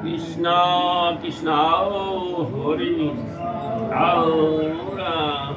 কৃষ্ণ কৃষ্ণ হরি রাম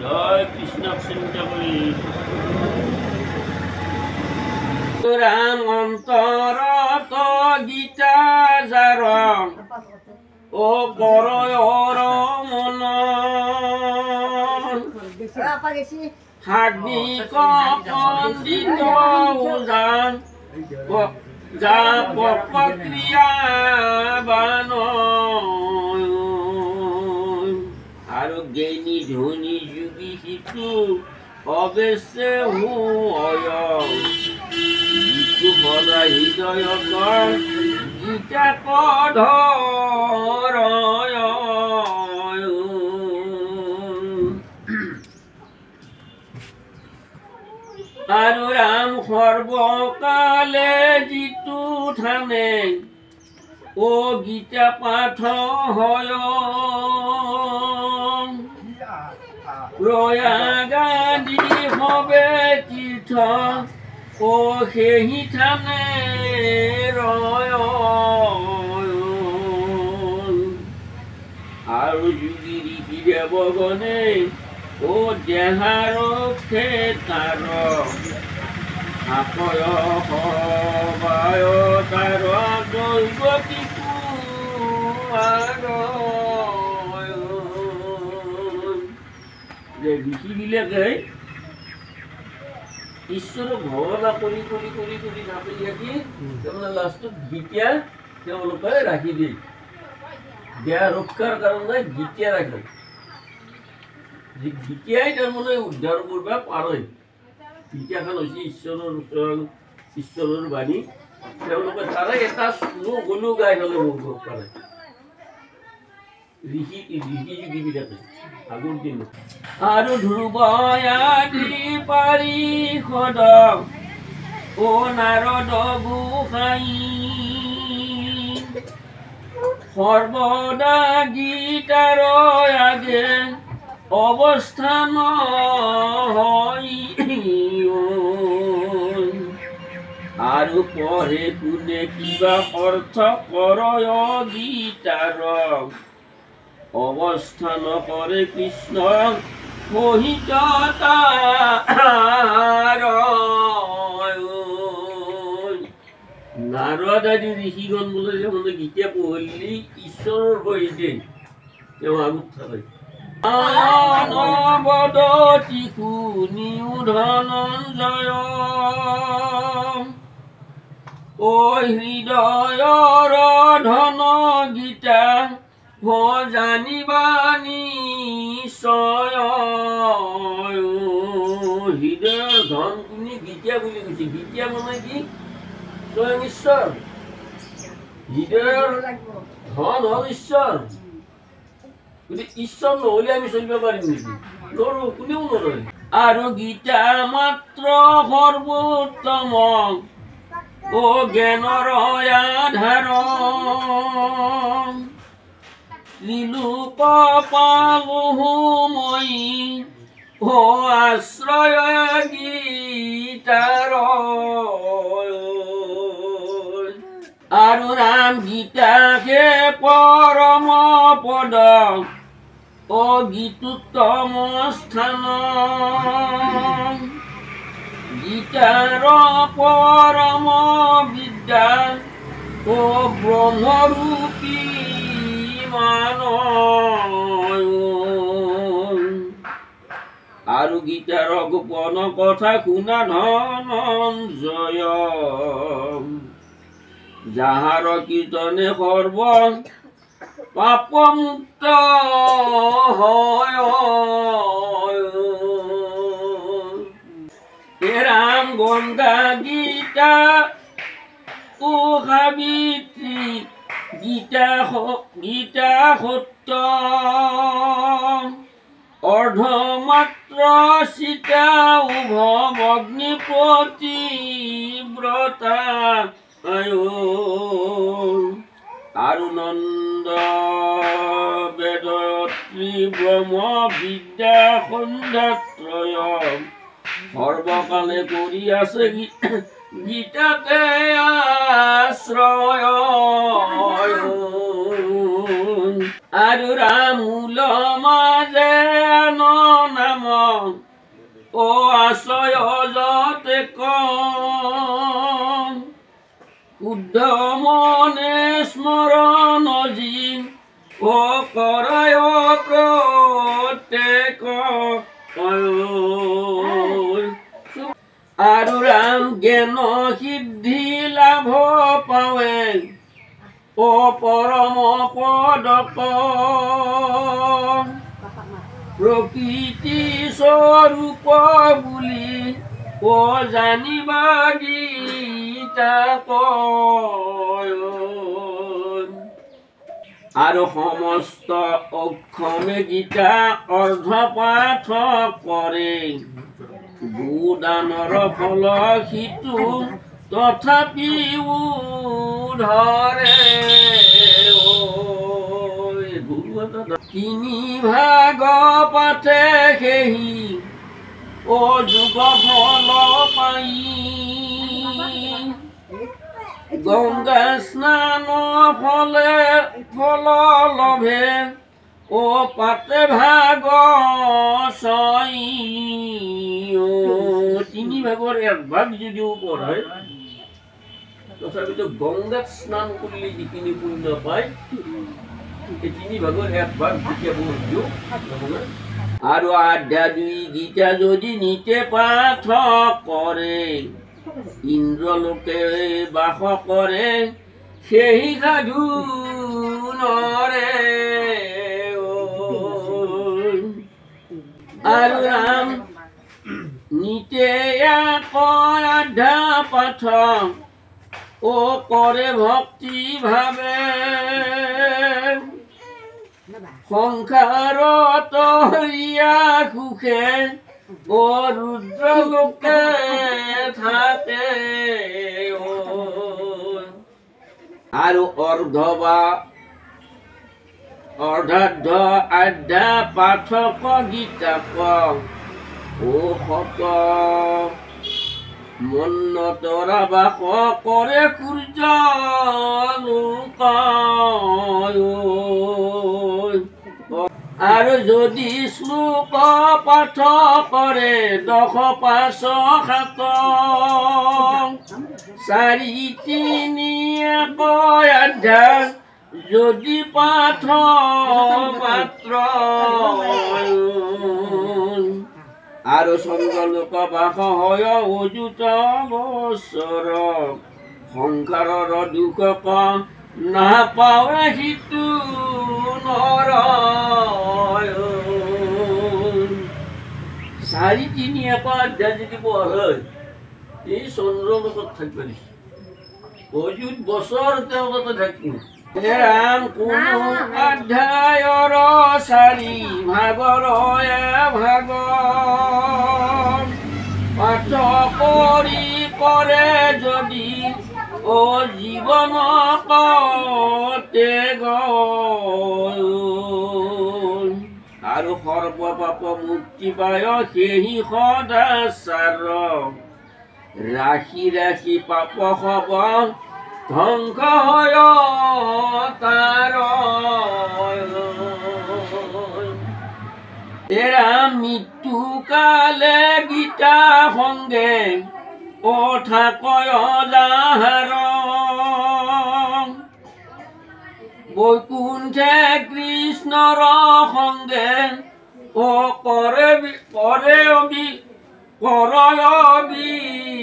জয় কৃষ্ণ চিন্তা করি রাম অন্তরত গীতা যার ও করয় মন হার্দিক পণ্ডিত উজান যা প্রক্রিয়া বান আৰু জ্ঞানী ধনী যোগী শিশু অৱশ্যে যিটো সদায় হৃদয়ৰ গীতা ধৰ আৰু ৰাম সৰ্বকালে যিটো থানে ও গীতা পাঠ হয় প্ৰয়াগাদি হবে তীৰ্থ ও সেই থানে ৰয় আৰু যোগী ঋষি দেৱগণে ও দেহাৰ তাৰ আপয় সবায় তাৰ দৈৱতী যে ঋষিবিলাকে ঈশ্বৰক ভগৱানা কৰি কৰি কৰি কৰি থাকি থাকি তাৰমানে লাষ্টত গীতা তেওঁলোকে ৰাখি দিয়ে দেহ ৰক্ষাৰ কাৰণে গীতা ৰাখে গীতাই তাৰমানে উদ্ধাৰ কৰিব পাৰে গীতাখন হৈছে ঈশ্বৰৰ বাণী তেওঁলোকে তাৰে এটা গুণো গাই হ'লে মৰিব পাৰে ঋষি যোগীবিলাকে আগৰ দিনত আৰু ধ্ৰুৱ আদি পাৰিষদ ও নাৰদ গোসাঁই সৰ্বদা গীতাৰ আগে অৱস্থান আৰু পঢ়ে কোনে কিবা অৰ্থ কৰয় গীতাৰ অৱস্থান কৰে কৃষ্ণ মোহিত নাৰদ আদি ঋষিগণ বোলে মানে গীতা পঢ়িলে ঈশ্বৰৰ সৈতে তেওঁ আগত থাকে নবদতি শুনিও ধনঞ্জয় ও হৃদয়ৰ ধন গীতা জানিবা নিশ্চয় হৃদয়ৰ ধন কোনে গীতা বুলি কৈছে গীতা মানে কি স্বয়ং ঈশ্বৰ হৃদয়ৰ ধন হ'ল ঈশ্বৰ গতিকে ঈশ্বৰ নহ'লে আমি চলিব পাৰিম নেকি নৰো কোনেও নৰয় আৰু গীতা মাত্ৰ সৰ্বোত্তম ও জ্ঞানৰ আধাৰ ত্ৰিলোক পালো মই ও আশ্ৰয় গীতাৰ আৰু ৰাম গীতাকে পৰম পদ ও গীতোত্তম স্থান গীতাৰ পৰম বিদ্যা ও ব্ৰহ্মৰূপী আৰু গীতাৰ গোপন কথা শুনা ধনঞ্জয় যাহাৰ কীৰ্তনে সৰ্ব পাপমুক্ত হয় ৰাম গংগা গীতা ও সাবিত্ৰী গীতা সত্য অৰ্ধমাত্ৰ সীতা উভৱ অগ্নিপতি ব্ৰতা আৰু নন্দ বেদত্ৰী ব্ৰহ্ম বিদ্যা সন্ধ্যাত্ৰয় সৰ্বকালে কৰি আছে গীতাতে আশ্ৰয় আৰু ৰামূল মাজে নাম ও আশ্ৰয় যতে কম শুদ্ধ মনে স্মৰণ জি ও কৰায় প্ৰত্যেক আৰু ৰাম জ্ঞান সিদ্ধি লাভ পাৱে ও পৰম পদক প্ৰকৃতি স্বৰূপ বুলি ও জানিবা গীতা কয় আৰু সমস্ত অক্ষমে গীতা অৰ্ধপাঠ কৰে ভূদানৰ ফল সিটো তথাপিও ধৰে তিনি ভাগ পাঠে সেহি ও যুগ ফল পাই গংগা স্নান ফলে ফল লভে ও পাতে ভাগ ছয় তিনি ভাগৰ এক ভাগ যদিও পঢ়ে তথাপিতো গংগাত স্নান কৰিলে যিখিনি পুণ্য পায় এই তিনি ভাগৰ এক ভাগ যেতিয়া পঢ়িও আৰু আধ্যা দুই গীতা যদি নিতে পাঠ কৰে ইন্দ্ৰলোকে বাস কৰে সেই সাধু নৰে আৰু ৰাম নিতে কয় আধ্যা পাঠ ও কৰে ভক্তি ভাবে সংসাৰত ৰিয়া সুখে ও ৰুদ্ৰলোকে থাকে আৰু অৰ্ধ বা অৰ্ধাৰ্ধ আধ্যা পাঠক গীতাক ও সত মন্নতৰা বাস কৰে সূৰ্য লোক আৰু যদি শ্লোক পাঠ কৰে 10 5 7 4 3 1 অধ্যায় যদি পাঠ মাত্ৰ আৰু চন্দ্ৰলোক বাস হয় অযুত বছৰ সংসাৰৰ দুখক নাপাৱে সিটো নৰ 4 3 1 অধ্যায় যদি পঢ়ে এই চন্দ্ৰলোকত থাকিব দিছে অযুত বছৰ তেওঁ তাতে থাকিব ৰাম কোনো অধ্যায়ৰ 4 ভাগৰ ভাগ পাঠ কৰি কৰে যদি ও জীবন কতে আৰু সৰ্বপাপ মুক্তি পায় সেই সদাচাৰ ৰাখি ৰাখি পাপ হব ধ্বংস হয় তাৰ এৰা মৃত্যু কালে গীতা সংগে ও থাকয় যাহাৰ বৈকুণ্ঠে কৃষ্ণৰ সংগে ও কৰে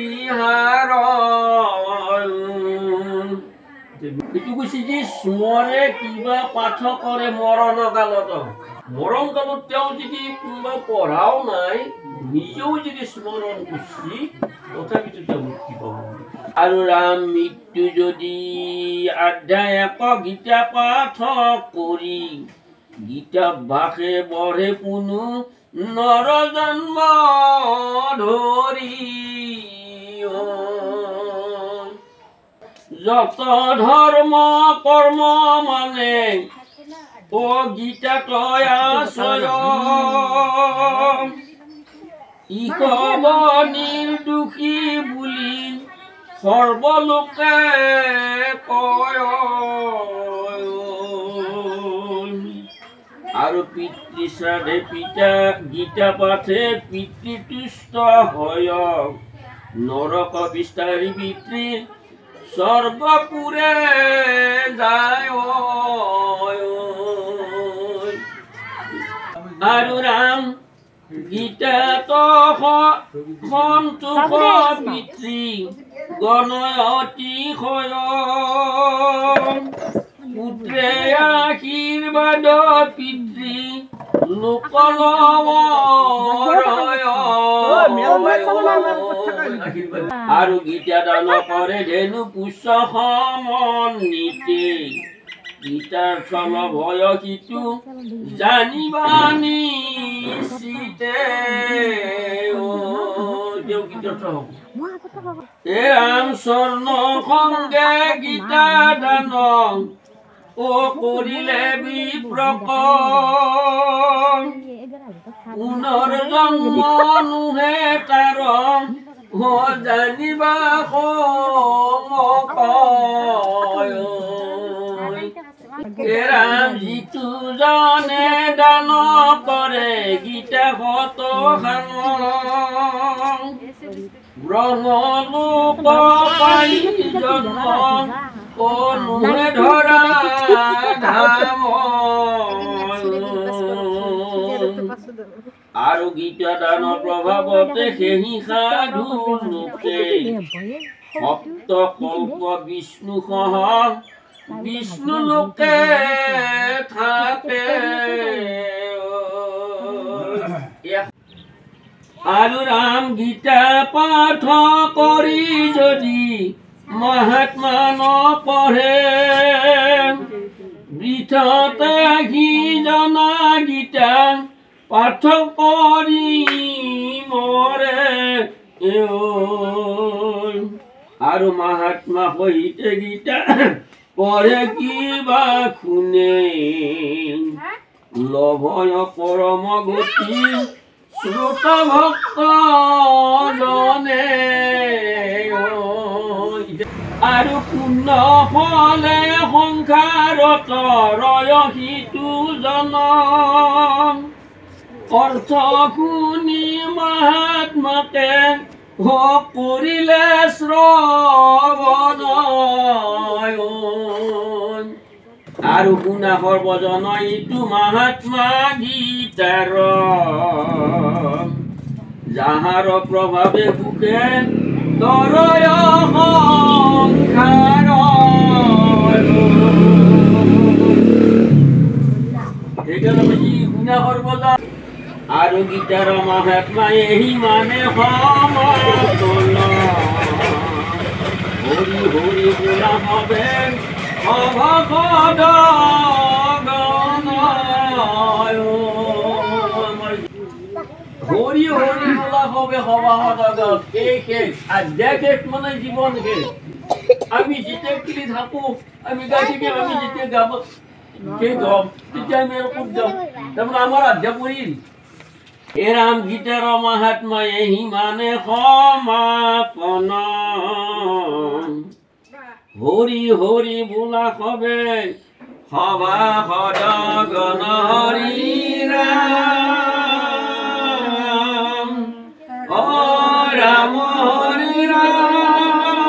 বিহাৰ এইটো কৈছে যে স্মৰে কিবা পাঠ কৰে মৰণ কালত মৰণ কালত তেওঁ যদি কোনোবা পঢ়াও নাই নিজেও যদি স্মৰণ কৰিছে তথাপিতো তেওঁ মুক্তি পাব আৰু ৰাম মৃত্যু যদি অধ্যায় 1 গীতা পাঠ কৰি গীতা ভাষে বঢ়ে পুনু নৰ জন্ম ধৰি যত ধৰ্ম কৰ্ম মানে ও গীতা তয় আশ্ৰয় ইকব নিৰ্দোষী বুলি সৰ্বলোকে কয় আৰু পিতৃ শ্ৰাদ্ধে পিতা গীতা পাঠে পিতৃতুষ্ট হয় নৰক বিস্তাৰী পিতৃ স্বৰ্গপুৰে যায় আৰু ৰাম গীতাত সন্তোষ পিতৃ গণয়তি হয় পুত্ৰে আশীৰ্বাদ পিতৃ আৰু গীতা দান কৰে ধেনু পুষ্য সমন্বিতে গীতাৰ ফল ভয় সিটো জানিবানি চিতে ৰাম স্বৰ্ণ সংগে গীতা দান ও কৰিলে বিপ্ৰক পুনৰ জন্ম নুহে তাৰ জানিবা ৰাম যিটো জনে দান কৰে গীতা শত ব্ৰহ্মলোক পাই জন্ম নুহে ধৰা ধাম আৰু গীতা দানৰ প্ৰভাৱতে সেই সাধু লোকে সপ্ত কল্প বিষ্ণু সহ বিষ্ণু লোকে থাকে আৰু ৰাম গীতা পাঠ কৰি যদি মহাত্মা নপঢ়ে বৃথতে সি জনা গীতা পাঠ কৰি মৰে আৰু মহাত্মা সহিতে গীতা পঢ়ে কিবা শুনে লভয় পৰম গতি শ্ৰোত ভক্ত জনে আৰু পুণ্য ফলে সংসাৰত ৰয় সিটো জনম অৰ্থ শুনি মহাত্মাকে কৰিলে শ্ৰৱণ আৰু শুনা সৰ্বজন ইটো মহাত্মা গীতাৰ যাহাৰ প্ৰভাৱে সুখে তৰয় সংসাৰ শুনা সৰ্বজন আৰু গীতাৰ মহাত্মা এই মানে সমতল হৰি হৰি বোলা হবে অভগদ হৰি হৰি বোলা হবে সভাসদ এই শেষ আধ্যায় শেষ মানে জীৱন শেষ আমি যেতিয়া কিলি থাকো আমি গাই থাকি আমি যেতিয়া গাব শেষ হম তেতিয়া আমি আৰু ক'ত যাম তাৰমানে আমাৰ আধ্যায় পৰিল এ ৰাম গীতাৰ মহাত্মা এই মানে সমাপন হৰি হৰি বোলা হবে সভাসদ গণ হৰি ৰাম অ ৰাম হৰি ৰাম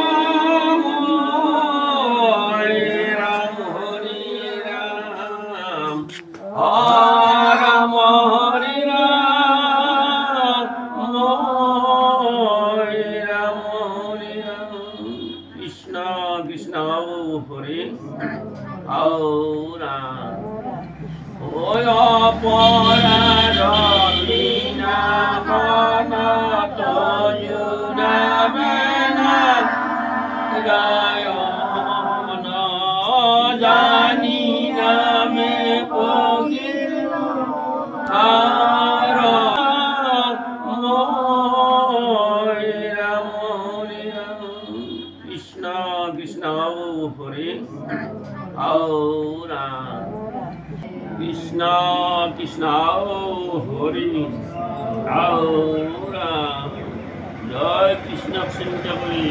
ৰাম হৰি ৰাম অ ৰাম হৰি হরে আওরা ওয় পরারবিনা খনত জুড়াবেনা গায় মন জানি নামে পগিল আর কৃষ্ণ কৃষ্ণ হরে আওরা কৃষ্ণ কৃষ্ণ হরি আওরা জয় কৃষ্ণ চিন্তা কৰি